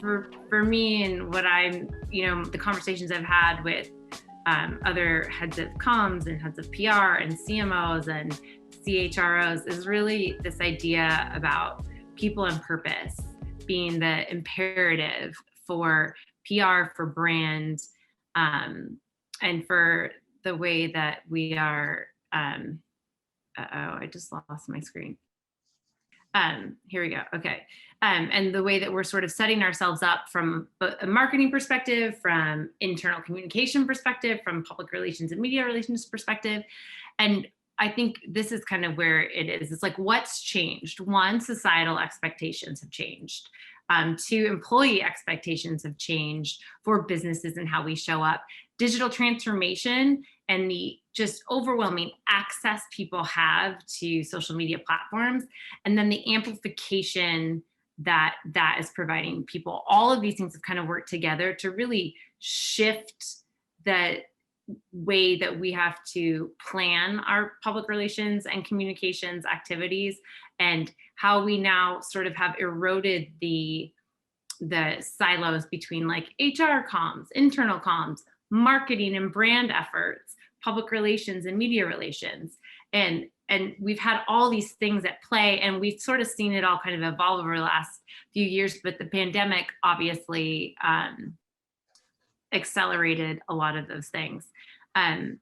for me and what I'm, the conversations I've had with other heads of comms and heads of PR and CMOs and CHROs is really this idea about people and purpose being the imperative for PR, for brand, and for the way that we are, I just lost my screen. Here we go. Okay. And the way that we're sort of setting ourselves up from a marketing perspective, from internal communication perspective, from public relations and media relations perspective. And I think this is kind of where it is. It's like, what's changed? One, societal expectations have changed. Two, employee expectations have changed for businesses and how we show up. Digital transformation and the just overwhelming access people have to social media platforms, and then the amplification that is providing people. All of these things have kind of worked together to really shift the way that we have to plan our public relations and communications activities, and how we now sort of have eroded the silos between like HR comms, internal comms, marketing and brand efforts, public relations and media relations. And we've had all these things at play, and we've sort of seen it all kind of evolve over the last few years, but the pandemic obviously accelerated a lot of those things. And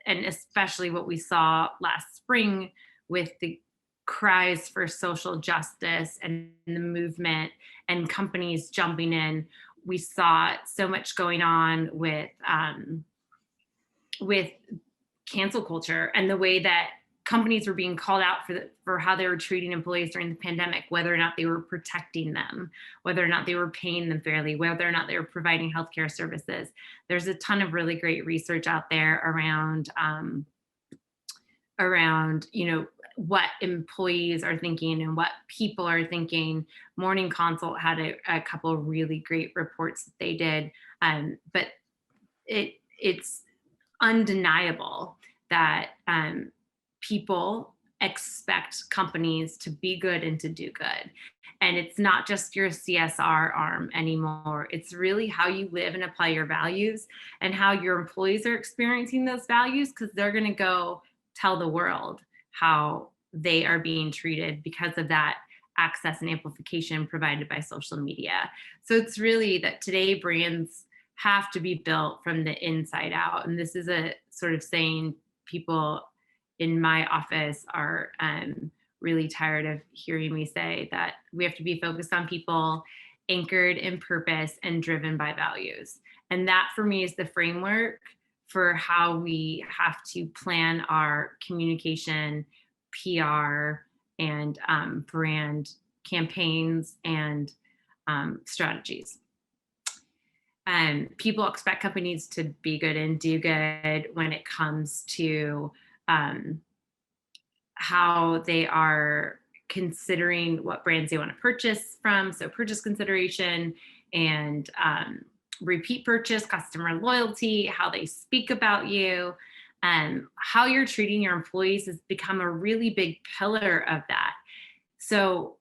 especially what we saw last spring with the cries for social justice and the movement and companies jumping in. We saw so much going on with cancel culture and the way that companies were being called out for how they were treating employees during the pandemic, whether or not they were protecting them, whether or not they were paying them fairly, whether or not they were providing healthcare services. There's a ton of really great research out there around what employees are thinking and what people are thinking. Morning Consult had a couple of really great reports that they did, but it's undeniable that people expect companies to be good and to do good. And it's not just your CSR arm anymore. It's really how you live and apply your values and how your employees are experiencing those values, because they're going to go tell the world how they are being treated because of that access and amplification provided by social media. So it's really that today brands have to be built from the inside out. And this is a sort of saying people in my office are really tired of hearing me say, that we have to be focused on people, anchored in purpose, and driven by values. And that for me is the framework for how we have to plan our communication, PR, and brand campaigns and strategies. People expect companies to be good and do good when it comes to how they are considering what brands they want to purchase from. So purchase consideration and repeat purchase, customer loyalty, how they speak about you, how you're treating your employees has become a really big pillar of that. So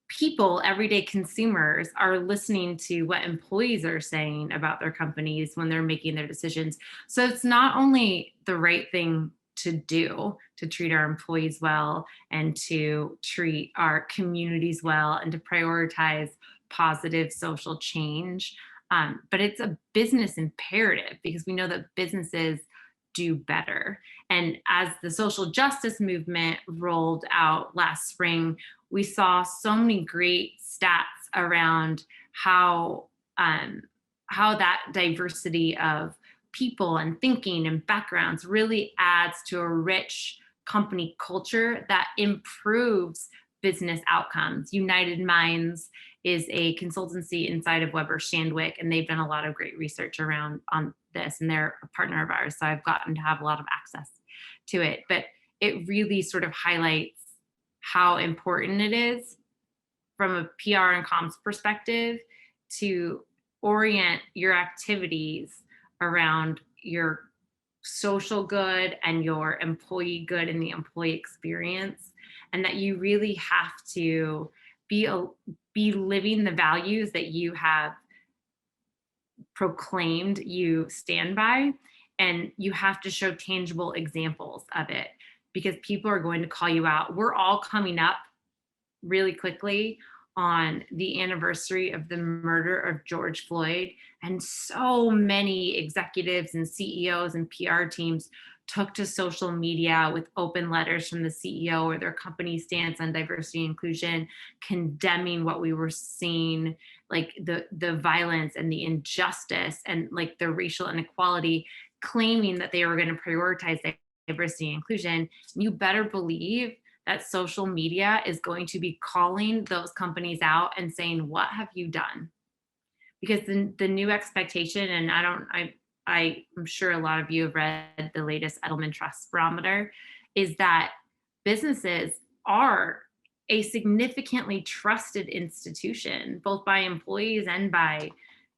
people, everyday consumers, are listening to what employees are saying about their companies when they're making their decisions. So it's not only the right thing to do to treat our employees well and to treat our communities well and to prioritize positive social change, but it's a business imperative, because we know that businesses do better. And as the social justice movement rolled out last spring, we saw so many great stats around how that diversity of people and thinking and backgrounds really adds to a rich company culture that improves business outcomes. United Minds is a consultancy inside of Weber Shandwick, and they've done a lot of great research around on this, and they're a partner of ours, so I've gotten to have a lot of access to it. But it really sort of highlights how important it is from a PR and comms perspective to orient your activities around your social good and your employee good and the employee experience, and that you really have to be be living the values that you have proclaimed you stand by, and you have to show tangible examples of it, because people are going to call you out. We're all coming up really quickly on the anniversary of the murder of George Floyd. And so many executives and CEOs and PR teams took to social media with open letters from the CEO or their company stance on diversity and inclusion, condemning what we were seeing, like the violence and the injustice and like the racial inequality, claiming that they were going to prioritize diversity and inclusion. You better believe that social media is going to be calling those companies out and saying, what have you done? Because the new expectation, and I'm sure a lot of you have read the latest Edelman Trust Barometer, is that businesses are a significantly trusted institution, both by employees and by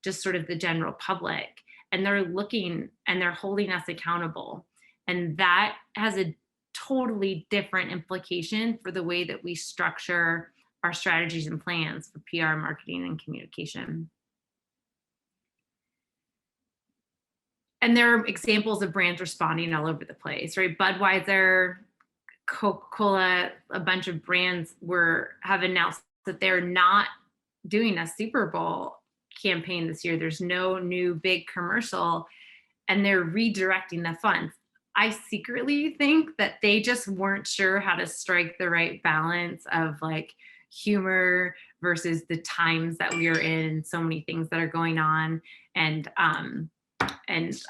just sort of the general public. And they're looking and they're holding us accountable. And that has a totally different implication for the way that we structure our strategies and plans for PR, marketing, and communication. And there are examples of brands responding all over the place, right? Budweiser, Coca-Cola, a bunch of brands have announced that they're not doing a Super Bowl campaign this year. There's no new big commercial, and they're redirecting the funds. I secretly think that they just weren't sure how to strike the right balance of like humor versus the times that we are in, so many things that are going on. And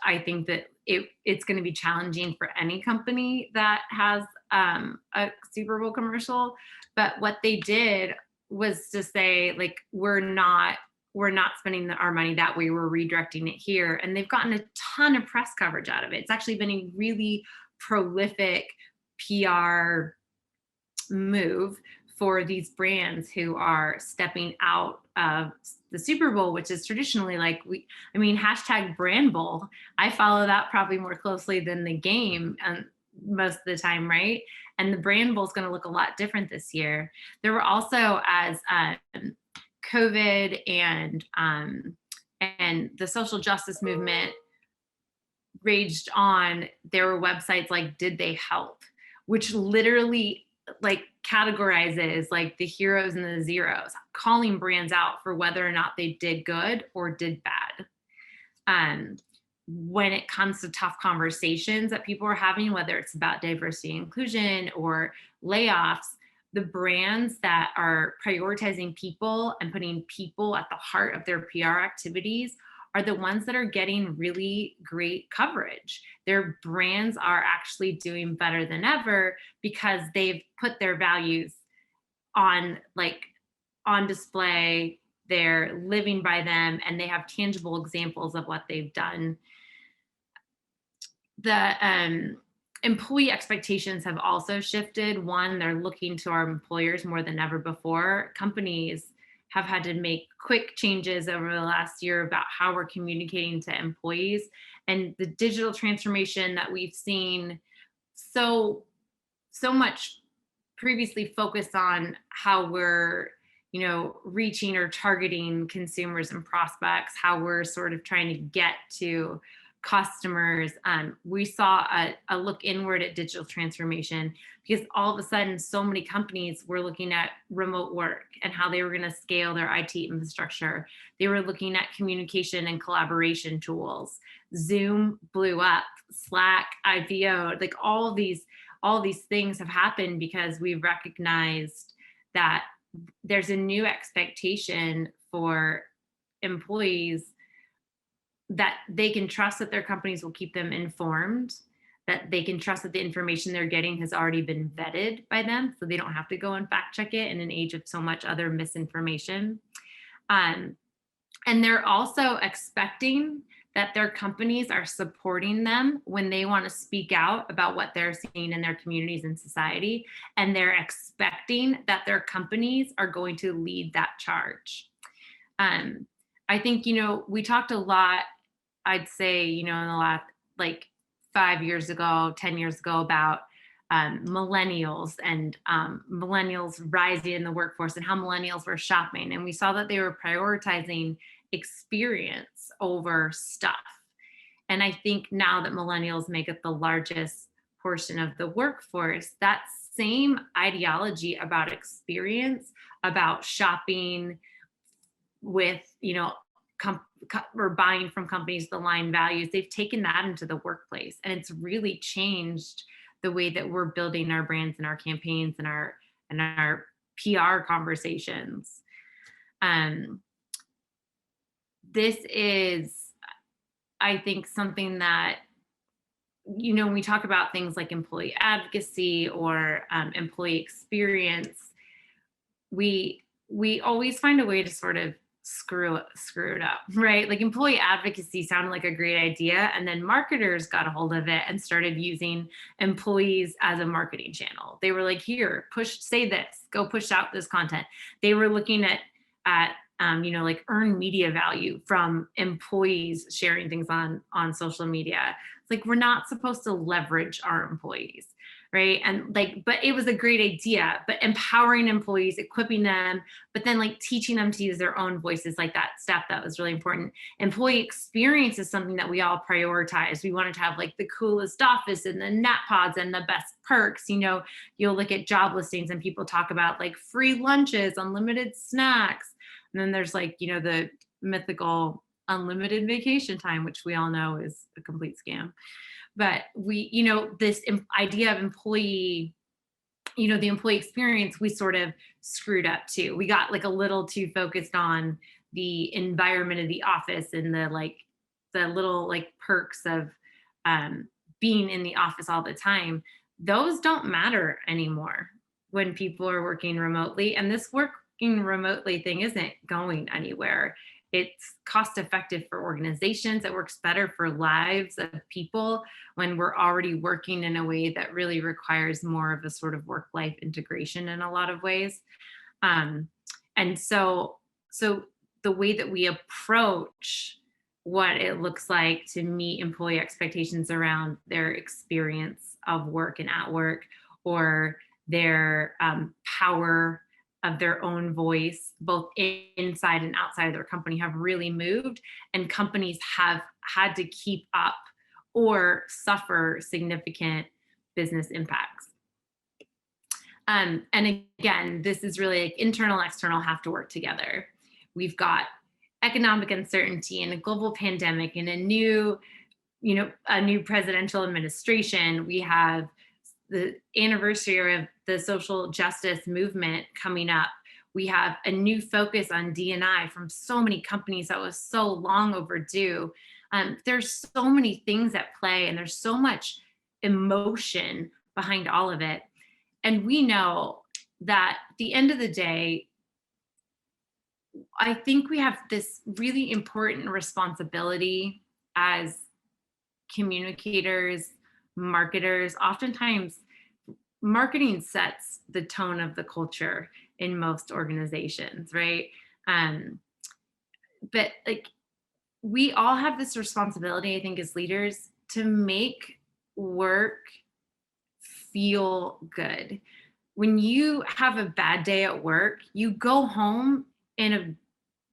I think that it's going to be challenging for any company that has a Super Bowl commercial. But what they did was to say, like, we're not spending our money that way. We're redirecting it here. And they've gotten a ton of press coverage out of it. It's actually been a really prolific PR move for these brands who are stepping out of the Super Bowl, which is traditionally like hashtag brand bowl. I follow that probably more closely than the game most of the time, right? And the brand bowl is going to look a lot different this year. There were also, as COVID and the social justice movement raged on, there were websites like Did They Help, which literally like categorizes like the heroes and the zeros, calling brands out for whether or not they did good or did bad. When it comes to tough conversations that people are having, whether it's about diversity and inclusion or layoffs, the brands that are prioritizing people and putting people at the heart of their PR activities are the ones that are getting really great coverage. Their brands are actually doing better than ever because they've put their values on display. They're living by them, and they have tangible examples of what they've done. The employee expectations have also shifted. One, they're looking to our employers more than ever before. Companies have had to make quick changes over the last year about how we're communicating to employees, and the digital transformation that we've seen so much previously focused on how we're reaching or targeting consumers and prospects, how we're sort of trying to get to customers. We saw a look inward at digital transformation because all of a sudden so many companies were looking at remote work and how they were going to scale their IT infrastructure. They were looking at communication and collaboration tools. Zoom blew up, Slack IPO, like all these things have happened because we've recognized that there's a new expectation for employees that they can trust that their companies will keep them informed, that they can trust that the information they're getting has already been vetted by them, so they don't have to go and fact check it in an age of so much other misinformation. And they're also expecting that their companies are supporting them when they want to speak out about what they're seeing in their communities and society. And they're expecting that their companies are going to lead that charge. I think, we talked a lot, I'd say, in the last 5 years ago, 10 years ago, about millennials and millennials rising in the workforce and how millennials were shopping. And we saw that they were prioritizing experience over stuff. And I think now that millennials make up the largest portion of the workforce, that same ideology about experience, about shopping with, or buying from companies that align values, they've taken that into the workplace. And it's really changed the way that we're building our brands and our campaigns and our PR conversations. This is, I think, something that, when we talk about things like employee advocacy or employee experience, we always find a way to sort of screw it up, right? Like employee advocacy sounded like a great idea, and then marketers got a hold of it and started using employees as a marketing channel. They were like, here, say this, go push out this content. They were looking at like earn media value from employees sharing things on social media. It's like, we're not supposed to leverage our employees, right? And but it was a great idea, but empowering employees, equipping them, but then teaching them to use their own voices, that step, that was really important. Employee experience is something that we all prioritize. We wanted to have the coolest office and the nap pods and the best perks. You'll look at job listings and people talk about free lunches, unlimited snacks. And then there's the mythical unlimited vacation time, which we all know is a complete scam. But this idea of employee, the employee experience, we sort of screwed up too. We got a little too focused on the environment of the office and the little perks of being in the office all the time. Those don't matter anymore when people are working remotely. And this working remotely thing isn't going anywhere. It's cost effective for organizations. It works better for lives of people when we're already working in a way that really requires more of a sort of work-life integration in a lot of ways. And so the way that we approach what it looks like to meet employee expectations around their experience of work and at work, or their power of their own voice, both inside and outside of their company, have really moved, and companies have had to keep up or suffer significant business impacts. And again, this is really internal and external have to work together. We've got economic uncertainty and a global pandemic and a new presidential administration. We have the anniversary of the social justice movement coming up. We have a new focus on D&I from so many companies that was so long overdue. There's so many things at play, and there's so much emotion behind all of it. And we know that at the end of the day, I think we have this really important responsibility as communicators, marketers. Oftentimes, marketing sets the tone of the culture in most organizations, right? But we all have this responsibility, I think, as leaders, to make work feel good. When you have a bad day at work, you go home in a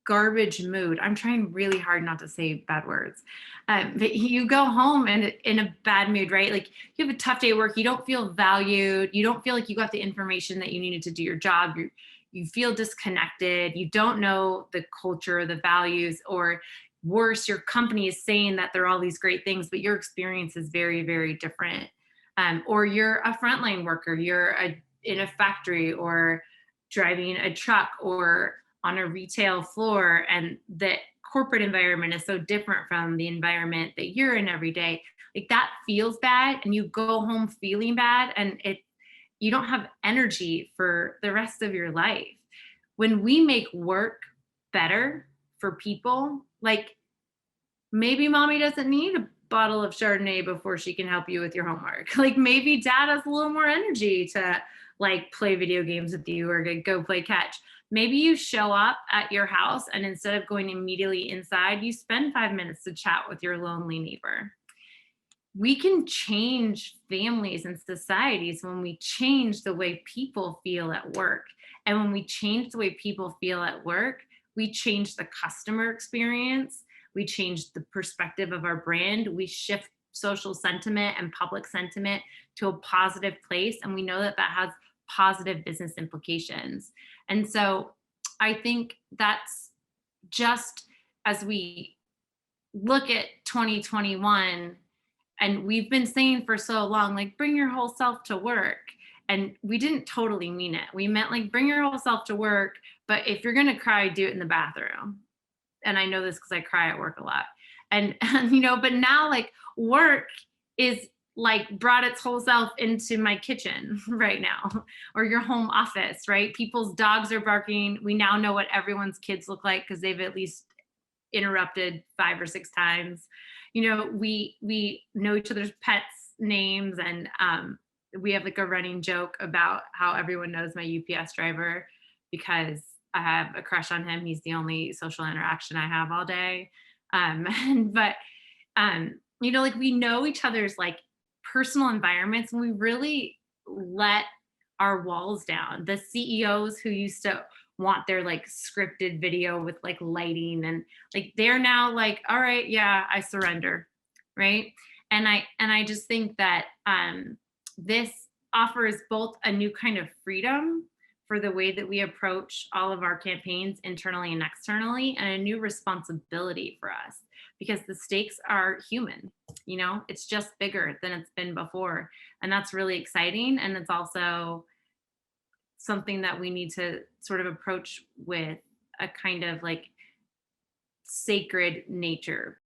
garbage mood. I'm trying really hard not to say bad words. But you go home in a bad mood, right? You have a tough day at work. You don't feel valued. You don't feel like you got the information that you needed to do your job. You feel disconnected. You don't know the culture, the values, or worse, your company is saying that they're all these great things, but your experience is very, very different. Or you're a frontline worker. You're in a factory or driving a truck or on a retail floor, and the corporate environment is so different from the environment that you're in every day. That feels bad, and you go home feeling bad, and you don't have energy for the rest of your life. When we make work better for people, maybe mommy doesn't need a bottle of Chardonnay before she can help you with your homework. Maybe dad has a little more energy to play video games with you or to go play catch. Maybe you show up at your house, and instead of going immediately inside, you spend 5 minutes to chat with your lonely neighbor. we can change families and societies when we change the way people feel at work. And when we change the way people feel at work, we change the customer experience, we change the perspective of our brand, we shift social sentiment and public sentiment to a positive place. And we know that that has positive business implications. And so I think that's just as we look at 2021, and we've been saying for so long, like, bring your whole self to work. And we didn't totally mean it. We meant like, bring your whole self to work. But if you're going to cry, do it in the bathroom. And I know this because I cry at work a lot. And but now like work is like brought its whole self into my kitchen right now, or your home office, right? People's dogs are barking. We now know what everyone's kids look like because they've at least interrupted 5 or 6 times. We know each other's pets names, and we have like a running joke about how everyone knows my UPS driver because I have a crush on him. He's the only social interaction I have all day. But like we know each other's like personal environments, and we really let our walls down. The CEOs who used to want their like scripted video with like lighting, and like they're now like, all right, yeah, I surrender, right? And I just think that this offers both a new kind of freedom for the way that we approach all of our campaigns internally and externally, and a new responsibility for us because the stakes are human. It's just bigger than it's been before, and that's really exciting. And it's also something that we need to sort of approach with a kind of like sacred nature